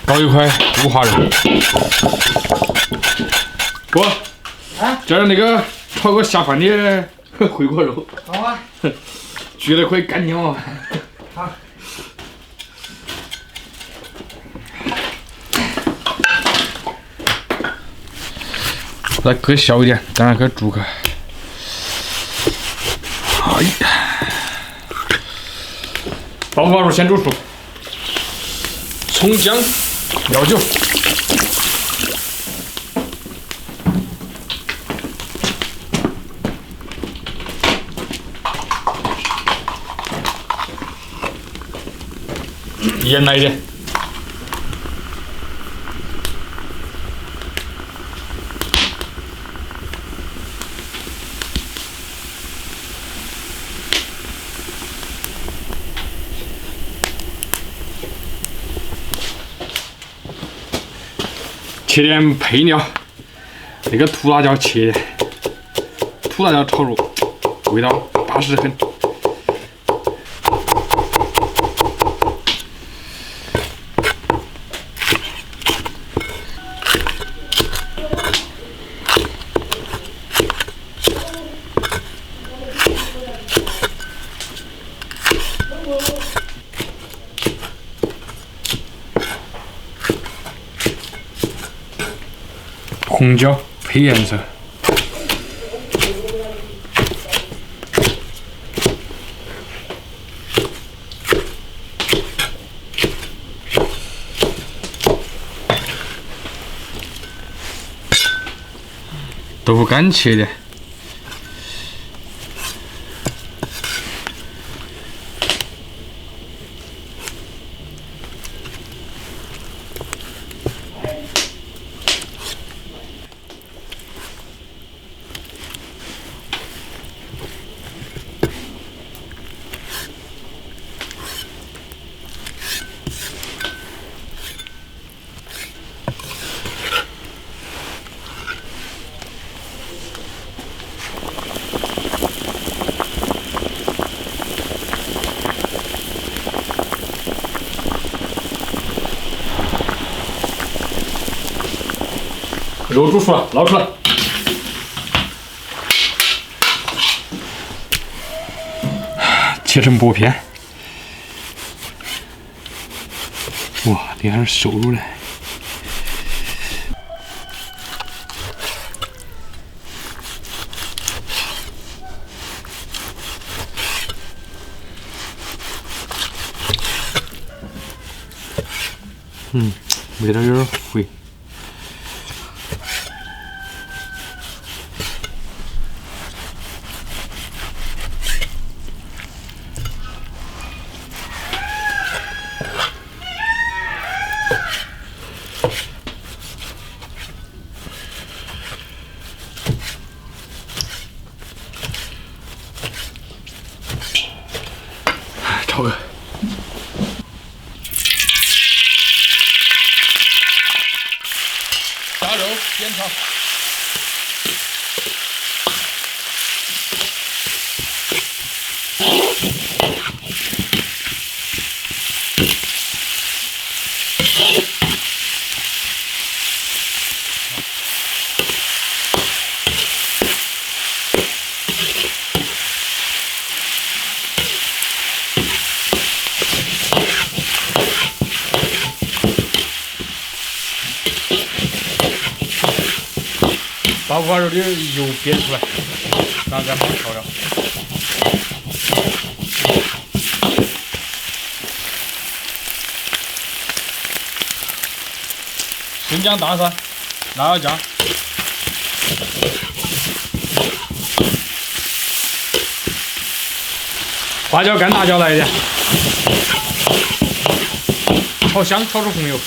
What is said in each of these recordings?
搞一块五花肉。哥，这儿那个炒个下饭的回锅肉。好啊，焗的可以干净哦。好。来，可以小一点，当然可以煮开。哎呀，把五花肉先煮熟，葱姜料酒。盐来一点，切点配料，那个土辣椒切点，土辣椒炒肉，味道巴适得很。红椒配颜色，豆腐干切点，肉煮熟了，捞出来。切成薄片。哇，这还是瘦肉嘞。味道有点肥。炒个。下肉煸炒。把五花肉的油煸出来，然后再放调料。生姜、大蒜、辣椒酱，花椒、干辣椒来一点，炒香，炒出红油。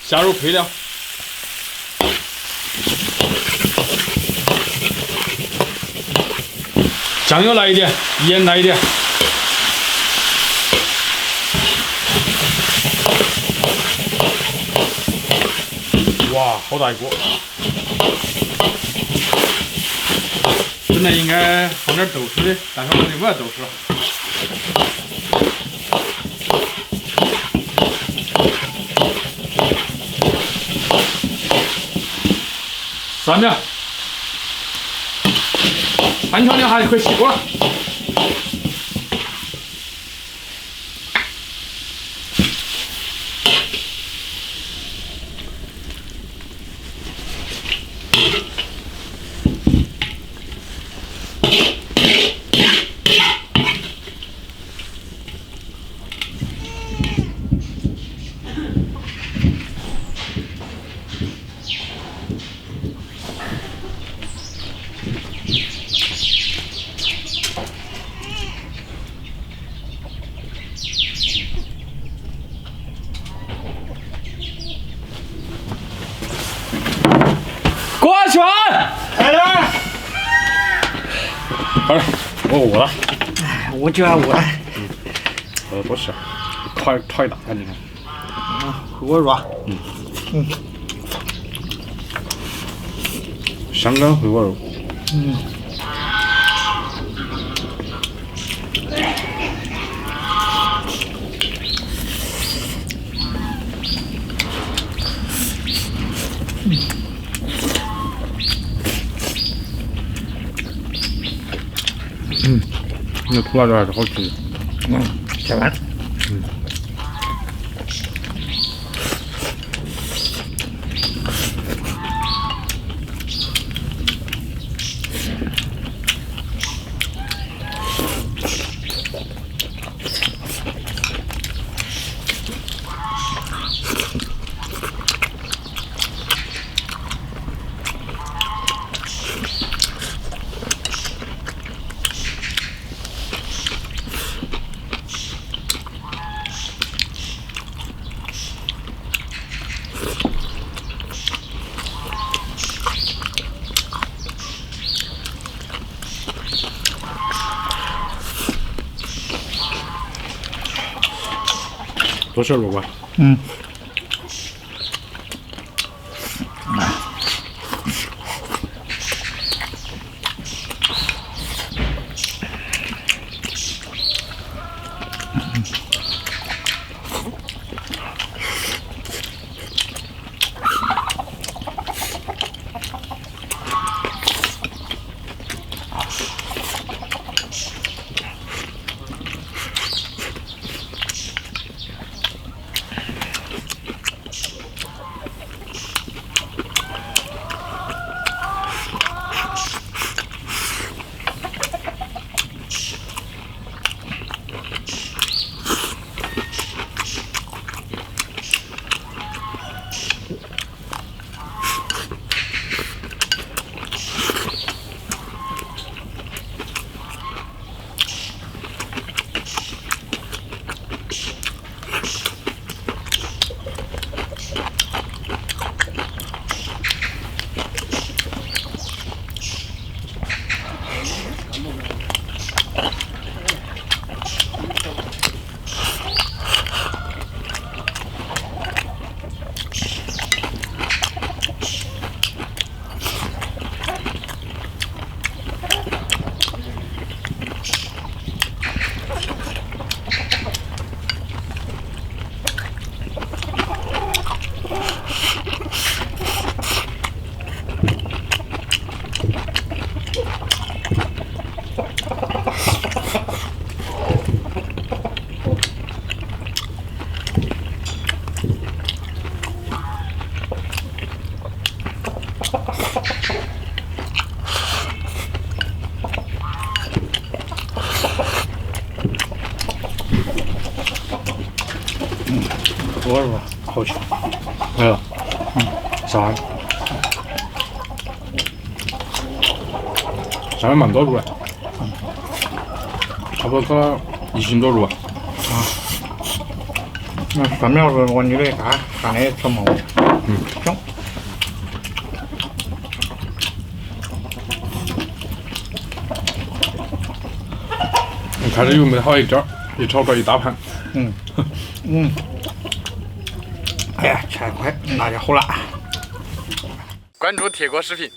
下入配料，酱油来一点，盐来一点。哇，好大一锅！本来应该放点豆豉的，但是我这里不要豆豉。3秒，3调2下就可以起锅了。过去吧！来了，好了，我饿了。我就要饿了。多吃，炒一大盘你看。我热。香干回锅肉。那土辣椒还是好吃的。下班。多吃肉吧。多热，好吃。没有。啥？下面蛮多肉的，差不多个1斤多肉。那3秒是我你的干的什么？行。开始又没好一点儿，一炒这一大盘。哎呀，切快，辣椒好辣。关注铁锅视频。